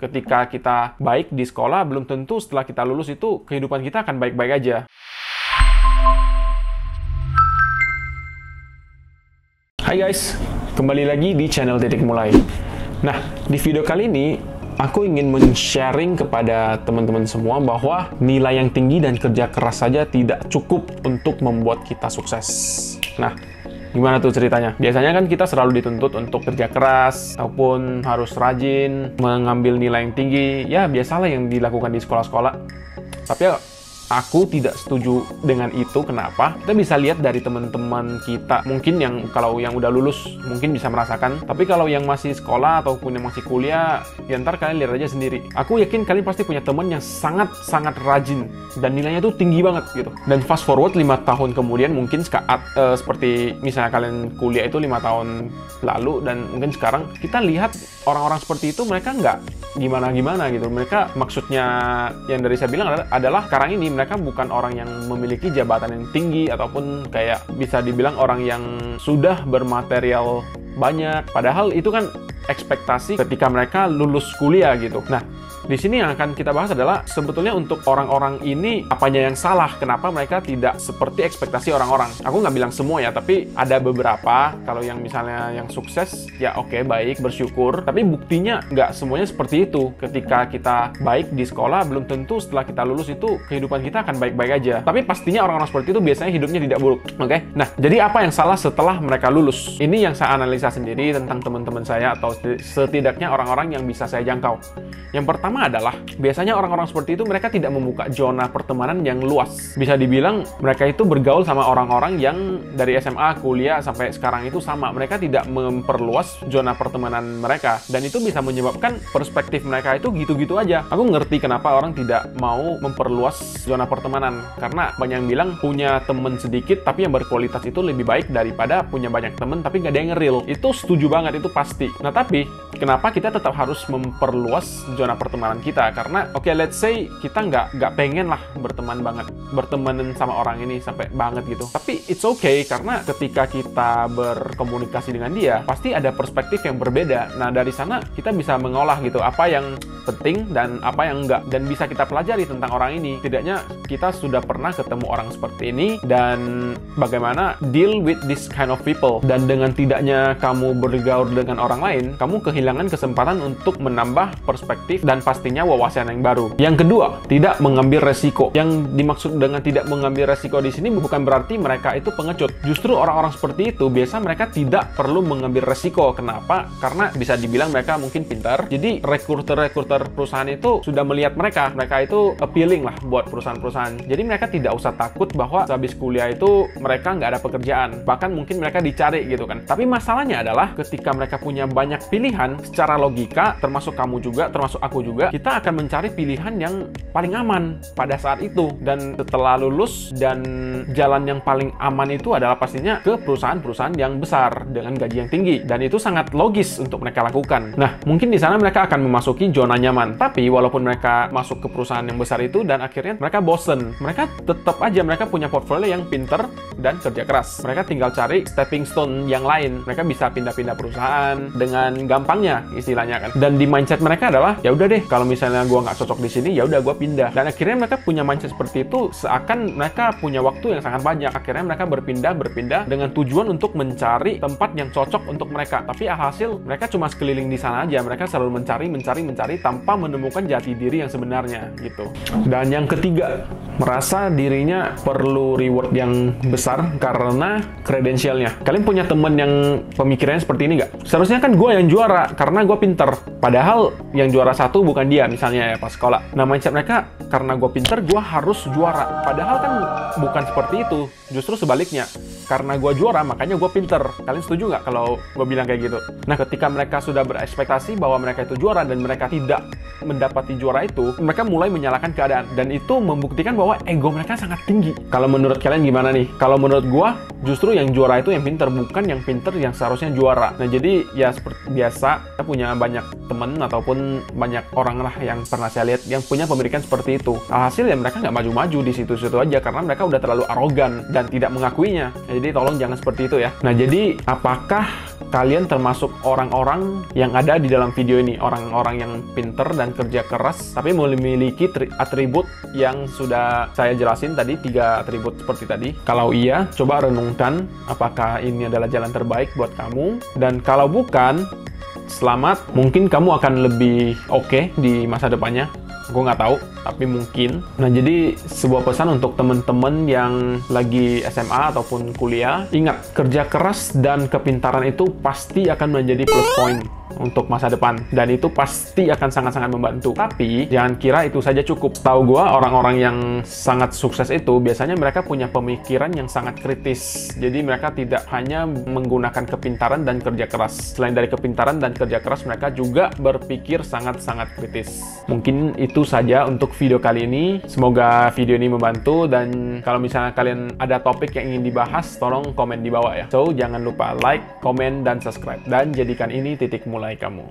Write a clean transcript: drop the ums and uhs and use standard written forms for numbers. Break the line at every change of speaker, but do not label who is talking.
Ketika kita baik di sekolah, belum tentu setelah kita lulus itu kehidupan kita akan baik-baik aja. Hai guys, kembali lagi di channel Titik Mulai. Nah, di video kali ini aku ingin men-sharing kepada teman-teman semua bahwa nilai yang tinggi dan kerja keras saja tidak cukup untuk membuat kita sukses. Nah, gimana tuh ceritanya? Biasanya kan kita selalu dituntut untuk kerja keras, ataupun harus rajin, mengambil nilai yang tinggi. Ya, biasalah yang dilakukan di sekolah-sekolah. Tapi ya, aku tidak setuju dengan itu. Kenapa? Kita bisa lihat dari teman-teman kita. Mungkin kalau yang udah lulus, mungkin bisa merasakan. Tapi kalau yang masih sekolah ataupun yang masih kuliah, ya ntar kalian lihat aja sendiri. Aku yakin kalian pasti punya teman yang sangat-sangat rajin. Dan nilainya tuh tinggi banget gitu. Dan fast forward 5 tahun kemudian, mungkin seperti misalnya kalian kuliah itu 5 tahun lalu, dan mungkin sekarang kita lihat orang-orang seperti itu, mereka nggak gimana-gimana gitu. Mereka, maksudnya yang dari saya bilang adalah sekarang ini mereka bukan orang yang memiliki jabatan yang tinggi ataupun kayak bisa dibilang orang yang sudah bermaterial banyak. Padahal itu kan ekspektasi ketika mereka lulus kuliah gitu. Nah, di sini yang akan kita bahas adalah sebetulnya untuk orang-orang ini apanya yang salah, kenapa mereka tidak seperti ekspektasi orang-orang. Aku nggak bilang semua ya, tapi ada beberapa. Kalau yang misalnya yang sukses, ya oke, baik, bersyukur. Tapi buktinya nggak semuanya seperti itu. Ketika kita baik di sekolah, belum tentu setelah kita lulus itu kehidupan kita akan baik-baik aja. Tapi pastinya orang-orang seperti itu biasanya hidupnya tidak buruk. Oke? Nah, jadi apa yang salah setelah mereka lulus? Ini yang saya analisa sendiri tentang teman-teman saya, atau setidaknya orang-orang yang bisa saya jangkau. Yang pertama adalah, biasanya orang-orang seperti itu mereka tidak membuka zona pertemanan yang luas. Bisa dibilang mereka itu bergaul sama orang-orang yang dari SMA, kuliah, sampai sekarang itu sama. Mereka tidak memperluas zona pertemanan mereka. Dan itu bisa menyebabkan perspektif mereka itu gitu-gitu aja. Aku ngerti kenapa orang tidak mau memperluas zona pertemanan. Karena banyak yang bilang punya temen sedikit tapi yang berkualitas itu lebih baik daripada punya banyak temen tapi nggak ada yang real. Itu setuju banget, itu pasti. Nah, tapi kenapa kita tetap harus memperluas zona pertemanan kita? Karena let's say kita nggak pengen lah bertemanan sama orang ini sampai banget gitu. Tapi it's okay, karena ketika kita berkomunikasi dengan dia, pasti ada perspektif yang berbeda. Nah, dari sana kita bisa mengolah gitu apa yang penting dan apa yang enggak, dan bisa kita pelajari tentang orang ini. Setidaknya kita sudah pernah ketemu orang seperti ini dan bagaimana deal with this kind of people. Dan dengan tidaknya kamu bergaul dengan orang lain, kamu kehilangan kesempatan untuk menambah perspektif dan pastinya wawasan yang baru. Yang kedua, tidak mengambil resiko. Yang dimaksud dengan tidak mengambil resiko di sini bukan berarti mereka itu pengecut. Justru orang-orang seperti itu biasa mereka tidak perlu mengambil resiko. Kenapa? Karena bisa dibilang mereka mungkin pintar. Jadi rekruter perusahaan itu sudah melihat mereka itu appealing lah buat perusahaan-perusahaan. Jadi mereka tidak usah takut bahwa habis kuliah itu mereka nggak ada pekerjaan. Bahkan mungkin mereka dicari gitu kan. Tapi masalahnya adalah ketika mereka punya banyak pilihan, secara logika, termasuk kamu juga, termasuk aku juga, kita akan mencari pilihan yang paling aman pada saat itu. Dan setelah lulus, dan jalan yang paling aman itu adalah pastinya ke perusahaan-perusahaan yang besar dengan gaji yang tinggi. Dan itu sangat logis untuk mereka lakukan. Nah, mungkin di sana mereka akan memasuki zona nyaman. Tapi walaupun mereka masuk ke perusahaan yang besar itu dan akhirnya mereka bosen, mereka tetap aja mereka punya portfolio yang pinter dan kerja keras. Mereka tinggal cari stepping stone yang lain. Mereka bisa pindah-pindah perusahaan dengan gampangnya istilahnya kan. Dan di mindset mereka adalah, ya udah deh, kalau misalnya gua nggak cocok di sini, ya udah gua pindah. Dan akhirnya mereka punya mindset seperti itu, seakan mereka punya waktu yang sangat banyak. Akhirnya mereka berpindah dengan tujuan untuk mencari tempat yang cocok untuk mereka. Tapi alhasil mereka cuma sekeliling di sana aja. Mereka selalu mencari tanpa menemukan jati diri yang sebenarnya gitu. Dan yang ketiga, merasa dirinya perlu reward yang besar karena kredensialnya. Kalian punya temen yang pemikirannya seperti ini nggak? Seharusnya kan gue yang juara karena gue pinter. Padahal yang juara satu bukan dia, misalnya ya pas sekolah. Nah, mindset mereka, karena gue pinter, gue harus juara. Padahal kan bukan seperti itu. Justru sebaliknya. Karena gue juara, makanya gue pinter. Kalian setuju nggak kalau gue bilang kayak gitu? Nah, ketika mereka sudah berekspektasi bahwa mereka itu juara dan mereka tidak mendapati juara itu, mereka mulai menyalahkan keadaan. Dan itu membuktikan bahwa ego mereka sangat tinggi. Kalau menurut kalian gimana nih? Kalau menurut gue, justru yang juara itu yang pinter, bukan yang pinter yang seharusnya juara. Nah, jadi ya seperti biasa, kita punya banyak temen ataupun banyak orang lah yang pernah saya lihat yang punya pemikiran seperti itu. Alhasil ya mereka nggak maju-maju di situ-situ aja karena mereka udah terlalu arogan dan tidak mengakuinya. Jadi tolong jangan seperti itu ya. Nah, jadi apakah kalian termasuk orang-orang yang ada di dalam video ini, orang-orang yang pinter dan kerja keras, tapi memiliki atribut yang sudah saya jelasin tadi, 3 atribut seperti tadi. Kalau iya, coba renungkan apakah ini adalah jalan terbaik buat kamu, dan kalau bukan, selamat, mungkin kamu akan lebih oke di masa depannya. Gue nggak tahu, tapi mungkin. Nah, jadi sebuah pesan untuk teman-teman yang lagi SMA ataupun kuliah, ingat, kerja keras dan kepintaran itu pasti akan menjadi plus point untuk masa depan, dan itu pasti akan sangat-sangat membantu. Tapi jangan kira itu saja cukup. Tahu gue, orang-orang yang sangat sukses itu biasanya mereka punya pemikiran yang sangat kritis. Jadi mereka tidak hanya menggunakan kepintaran dan kerja keras. Selain dari kepintaran dan kerja keras, mereka juga berpikir sangat-sangat kritis. Mungkin itu saja untuk video kali ini. Semoga video ini membantu, dan kalau misalnya kalian ada topik yang ingin dibahas, tolong komen di bawah ya. So, jangan lupa like, komen, dan subscribe, dan jadikan ini titik mulai kamu.